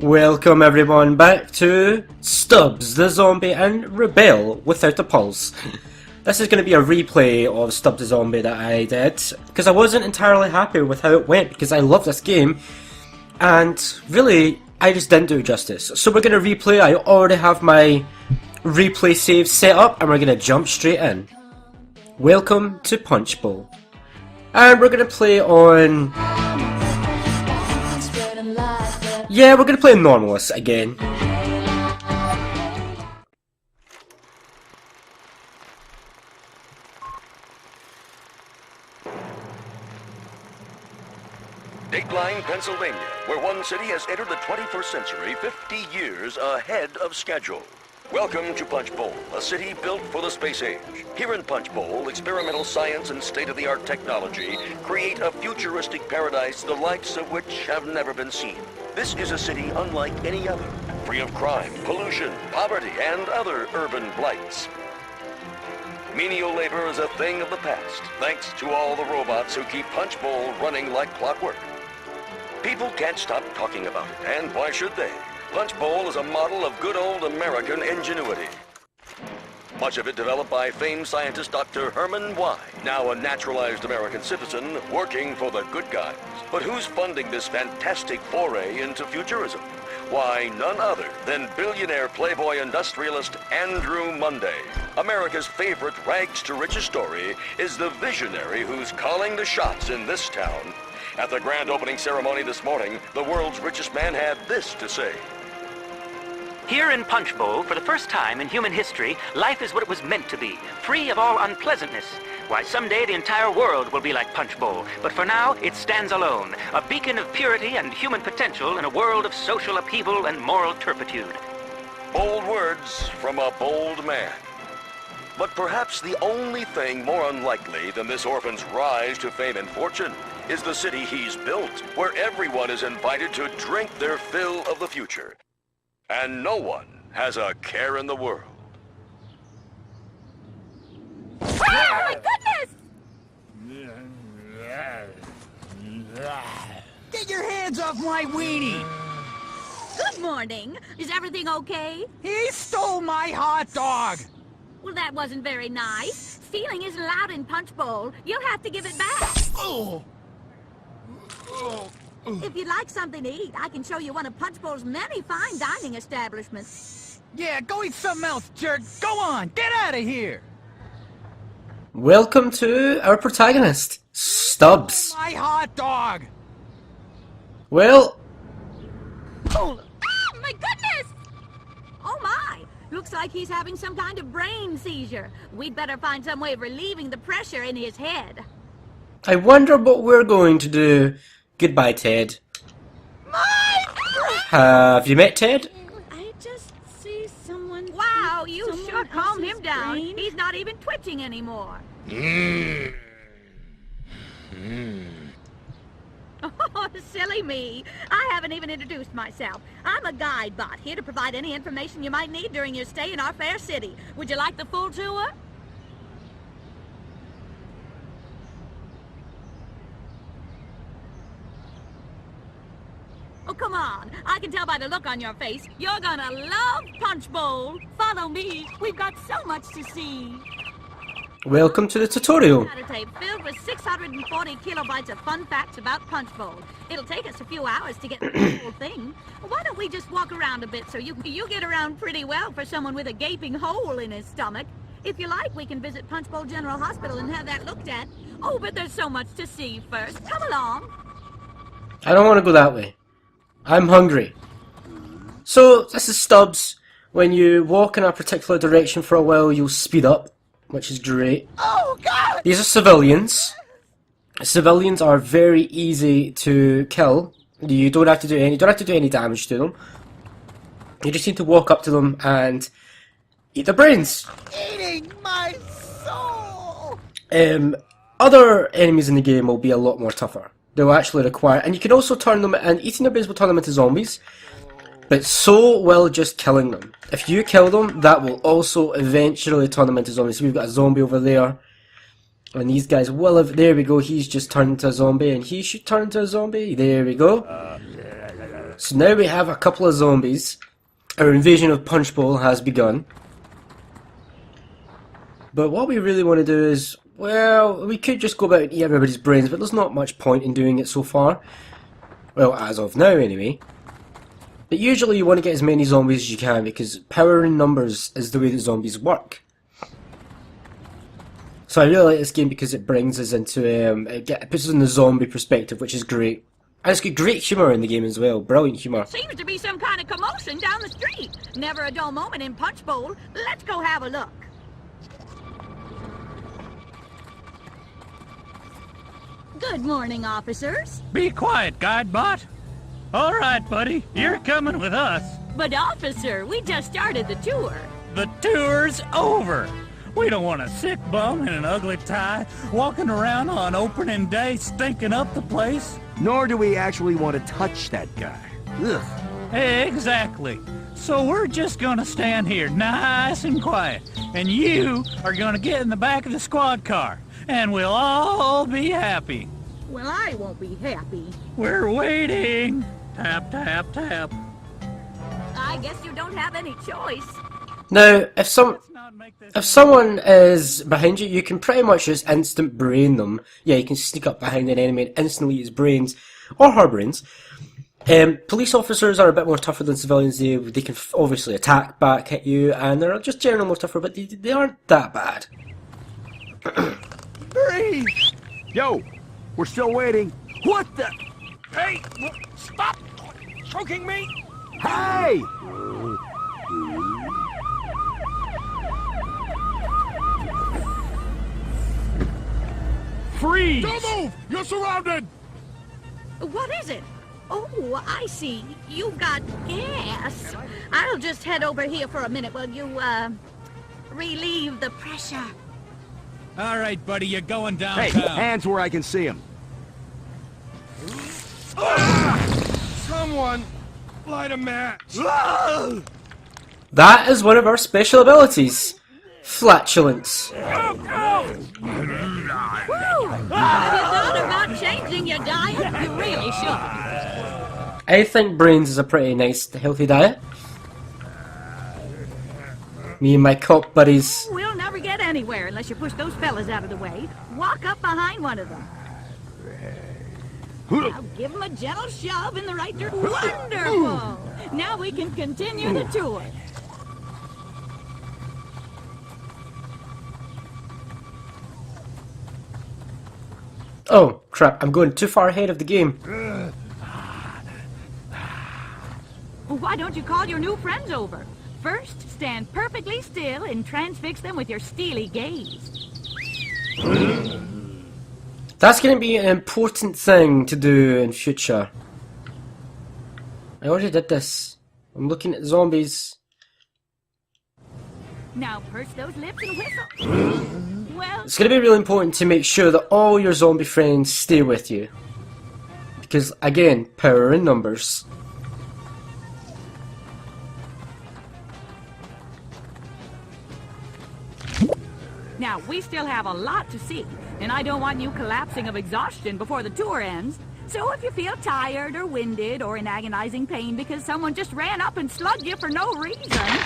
Welcome everyone back to Stubbs the Zombie and Rebel Without a Pulse. This is going to be a replay of Stubbs the Zombie that I did, because I wasn't entirely happy with how it went, because I love this game, and really, I just didn't do it justice. So we're going to replay. I already have my replay save set up, and we're going to jump straight in. Welcome to Punchbowl. And we're going to play on... yeah, we're going to play Normalist again. Dateline, Pennsylvania, where one city has entered the 21st century 50 years ahead of schedule. Welcome to Punchbowl, a city built for the space age. Here in Punchbowl, experimental science and state-of-the-art technology create a futuristic paradise the likes of which have never been seen. This is a city unlike any other, free of crime, pollution, poverty, and other urban blights. Menial labor is a thing of the past, thanks to all the robots who keep Punchbowl running like clockwork. People can't stop talking about it, and why should they? Punchbowl is a model of good old American ingenuity. Much of it developed by famed scientist Dr. Herman Y., now a naturalized American citizen working for the good guys. But who's funding this fantastic foray into futurism? Why, none other than billionaire playboy industrialist Andrew Monday. America's favorite rags to riches story is the visionary who's calling the shots in this town. At the grand opening ceremony this morning, the world's richest man had this to say. Here in Punchbowl, for the first time in human history, life is what it was meant to be, free of all unpleasantness. Why, someday the entire world will be like Punchbowl, but for now, it stands alone, a beacon of purity and human potential in a world of social upheaval and moral turpitude. Bold words from a bold man. But perhaps the only thing more unlikely than this orphan's rise to fame and fortune is the city he's built, where everyone is invited to drink their fill of the future. And no one has a care in the world. Oh my goodness! Get your hands off my weenie! Good morning. Is everything okay? He stole my hot dog! Well, that wasn't very nice. Stealing isn't allowed in Punchbowl. You'll have to give it back. Oh. If you'd like something to eat, I can show you one of Punchbowl's many fine dining establishments. Yeah, go eat something else, jerk. Go on, get out of here! Welcome to our protagonist, Stubbs. My hot dog! Well... Oh, my goodness! Oh, my. Looks like he's having some kind of brain seizure. We'd better find some way of relieving the pressure in his head. I wonder what we're going to do. Goodbye, Ted. Have you met Ted? I just see someone... Wow, you someone sure calmed him else's down. brain. He's not even twitching anymore. Oh, silly me. I haven't even introduced myself. I'm a guide bot, here to provide any information you might need during your stay in our fair city. Would you like the full tour? Oh, come on. I can tell by the look on your face. You're gonna love Punchbowl. Follow me. We've got so much to see. Welcome to the tutorial. Got a tape filled with 640 kilobytes of fun facts about Punchbowl. It'll take us a few hours to get through the whole thing. Why don't we just walk around a bit so you get around pretty well for someone with a gaping hole in his stomach. If you like, we can visit Punchbowl General Hospital and have that looked at. Oh, but there's so much to see first. Come along. I don't want to go that way. I'm hungry. So, this is Stubbs. When you walk in a particular direction for a while, you'll speed up, which is great. Oh, God! These are civilians. Civilians are very easy to kill. You don't have to do any damage to them. You just need to walk up to them and eat their brains. Eating my soul! Other enemies in the game will be a lot more tougher. They'll actually require, and you can also turn them, and eating their brains will turn them into zombies, but so will just killing them. If you kill them, that will also eventually turn them into zombies. So we've got a zombie over there, and these guys will have, there we go, he's just turned into a zombie, and he should turn into a zombie, there we go. So now we have a couple of zombies. Our invasion of Punchbowl has begun. But what we really want to do is, well, we could just go about and eat everybody's brains, but there's not much point in doing it so far. Well, as of now anyway. But usually you want to get as many zombies as you can, because power in numbers is the way that zombies work. So I really like this game because it brings us into, it puts us in the zombie perspective, which is great. And it's got great humour in the game as well, brilliant humour. Seems to be some kind of commotion down the street. Never a dull moment in Punchbowl. Let's go have a look. Good morning, officers. Be quiet, Guidebot. All right, buddy, you're coming with us. But officer, we just started the tour. The tour's over. We don't want a sick bum in an ugly tie walking around on opening day stinking up the place. Nor do we actually want to touch that guy. Ugh. Exactly. So we're just gonna stand here nice and quiet, and you are gonna get in the back of the squad car, and we'll all be happy. Well, I won't be happy. We're waiting. Tap, tap, tap. I guess you don't have any choice. Now, if someone is behind you, you can pretty much just instant brain them. Yeah, you can sneak up behind an enemy and instantly use brains, or her brains. Police officers are a bit more tougher than civilians. They can obviously attack back, hit you, and they're just generally more tougher, but they aren't that bad. Breathe! Yo, we're still waiting. What the? Hey, stop choking me! Hey! Freeze! Don't move! You're surrounded! What is it? Oh, I see. You've got gas. I'll just head over here for a minute while you, relieve the pressure. All right, buddy, you're going Hey, downtown. hands where I can see him. Someone light a match. That is one of our special abilities. Flatulence. Woo! Have you thought about changing your diet? You really should. I think brains is a pretty nice, healthy diet. Me and my cop buddies. We'll never get anywhere unless you push those fellas out of the way. Walk up behind one of them. Now give them a gentle shove in the right direction. Wonderful! Now we can continue the tour. Oh, crap, I'm going too far ahead of the game. Why don't you call your new friends over? First, stand perfectly still and transfix them with your steely gaze. That's going to be an important thing to do in future. I already did this. I'm looking at zombies. Now purse those lips and whistle. Well, It's going to be really important to make sure that all your zombie friends stay with you. Because, again, power in numbers. now we still have a lot to see, and I don't want you collapsing of exhaustion before the tour ends. So if you feel tired or winded or in agonizing pain because someone just ran up and slugged you for no reason,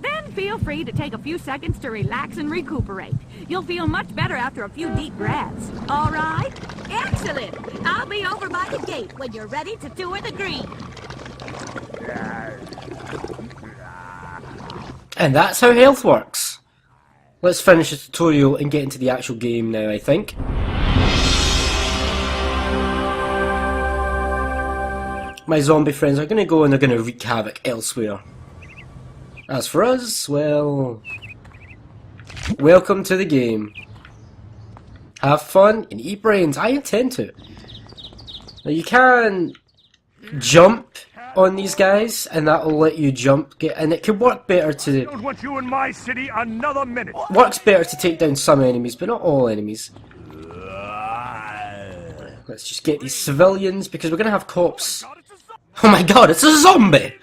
then feel free to take a few seconds to relax and recuperate. You'll feel much better after a few deep breaths. All right? Excellent. I'll be over by the gate when you're ready to tour the green. And that's how health works. Let's finish the tutorial and get into the actual game now, I think. My zombie friends are going to go and they're going to wreak havoc elsewhere. As for us, well... welcome to the game. Have fun and eat brains. I intend to. Now you can jump on these guys, and that'll let you jump, and it could work better to... Don't want you in my city another minute. works better to take down some enemies, but not all enemies. Let's just get these civilians, because we're going to have cops. Oh my god, it's a zombie!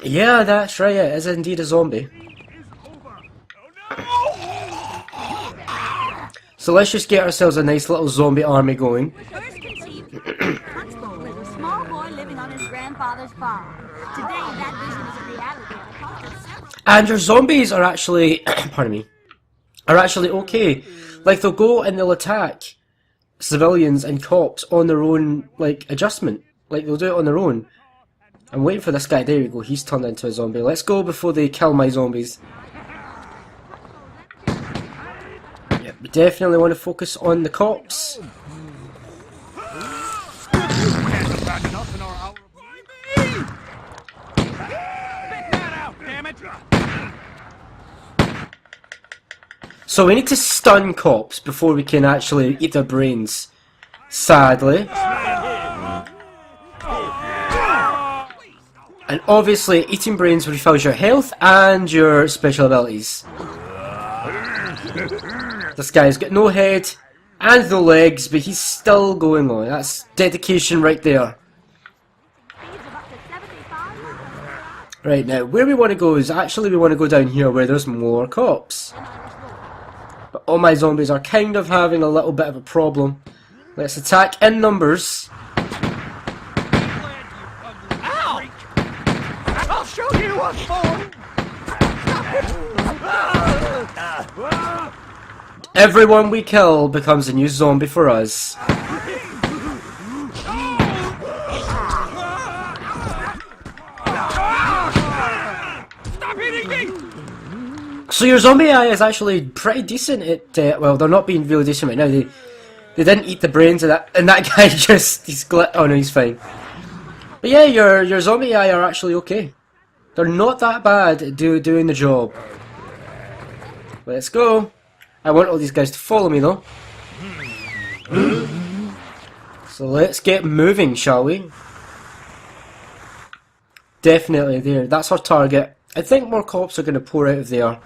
Yeah, that's right, it is indeed a zombie. So let's just get ourselves a nice little zombie army going. First conceived Punchbowl as a small boy living on his grandfather's farm. Today, that vision is a reality. and it cost us several- And your zombies are actually, pardon me, are actually okay. Like, they'll go and they'll attack civilians and cops on their own, like, adjustment. Like, they'll do it on their own. I'm waiting for this guy. There we go. He's turned into a zombie. Let's go before they kill my zombies. Yep, we definitely want to focus on the cops. So we need to stun cops before we can actually eat their brains. Sadly. And obviously, eating brains refills your health and your special abilities. This guy's got no head and no legs, but he's still going on. That's dedication right there. Right, now, where we want to go is actually we want to go down here where there's more cops. But all my zombies are kind of having a little bit of a problem. Let's attack in numbers. I'll show you what for! Everyone we kill becomes a new zombie for us. Stop hitting me! So your zombie AI is actually pretty decent at, well, they're not being really decent right now. They didn't eat the brains of that, and that guy just, oh no, he's fine. But yeah, your zombie AI are actually okay. They're not that bad at doing the job. Let's go. I want all these guys to follow me though. So let's get moving, shall we? Definitely there. That's our target. I think more cops are going to pour out of there.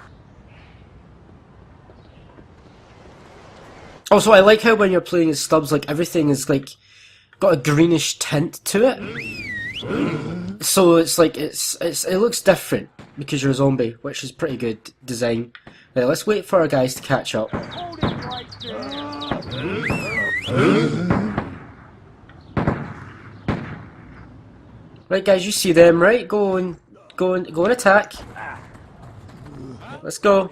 Also, I like how when you're playing as Stubbs, like everything is like got a greenish tint to it. So it's like it looks different because you're a zombie, which is pretty good design. Right, let's wait for our guys to catch up. Right, guys, you see them, right? Go and attack. Let's go.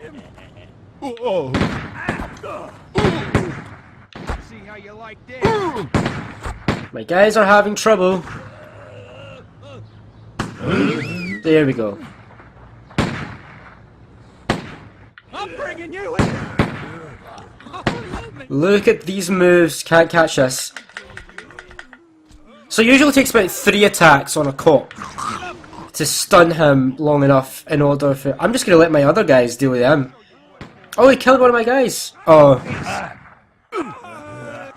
See how you like this? My guys are having trouble. There we go. I'm bringing you in! Look at these moves. Can't catch us. So it usually takes about 3 attacks on a cop to stun him long enough in order for... I'm just going to let my other guys deal with him. Oh, he killed one of my guys. Oh.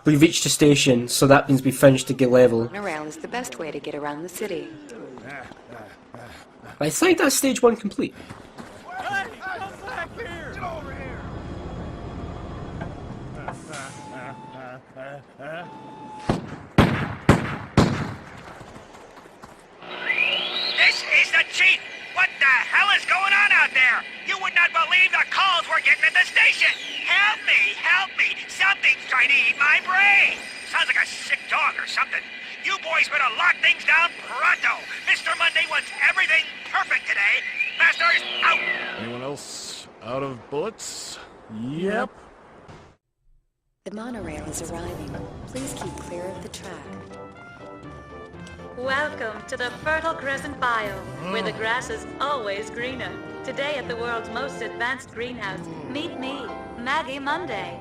We reached the station, so that means we finished the get level. Around is the best way to get around the city. I think that's stage 1 complete. Hey, come back here! Get over here! This is the chief! What the hell is going on out there? You would not believe the calls we're getting at the station! Help me! Help me! Something's trying to eat my brain! Sounds like a sick dog or something. You boys better lock things down pronto! Mr. Monday wants everything perfect today! Masters, out! Anyone else out of bullets? Yep. The monorail is arriving. Please keep clear of the track. Welcome to the fertile crescent biome, where the grass is always greener. Today at the world's most advanced greenhouse, meet me, Maggie Monday.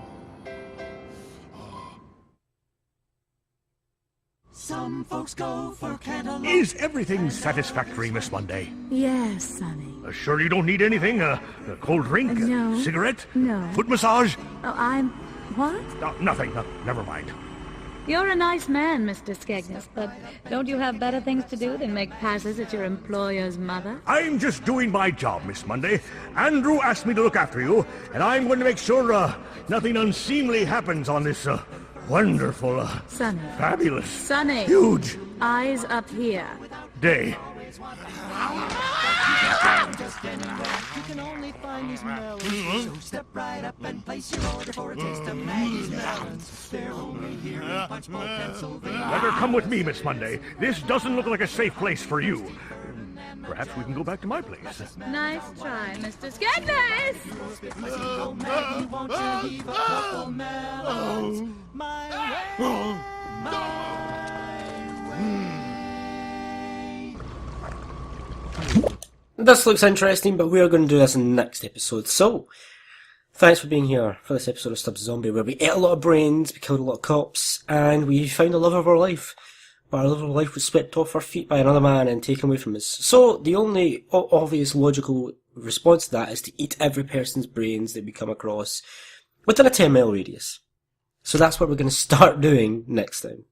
Some folks go for cantaloupe. Is everything satisfactory, Miss Monday? Yes, Sonny. Sure you don't need anything? A cold drink? No. Cigarette? No. Foot massage? Oh, I'm... what? Nothing. Never mind. You're a nice man, Mr. Skegness, but don't you have better things to do than make passes at your employer's mother? I'm just doing my job, Miss Monday. Andrew asked me to look after you, and I'm going to make sure nothing unseemly happens on this wonderful, Sonny. fabulous, Sonny. huge Eyes up here. day. Just anywhere you can only find these melons. So step right up and place your order for a taste of Maggie's melons. They're only here in Punchbowl, Pennsylvania. Better come with me, Miss Monday. This doesn't look like a safe place for you. Perhaps we can go back to my place. Nice try, Mr. Scagness! Maggie, won't you leave a couple melons my way? This looks interesting, but we are going to do this in the next episode. So, thanks for being here for this episode of Stubbs Zombie, where we ate a lot of brains, we killed a lot of cops, and we found the love of our life. But our love of life was swept off our feet by another man and taken away from us. So, the only obvious logical response to that is to eat every person's brains that we come across within a 10-mile radius. So that's what we're going to start doing next time.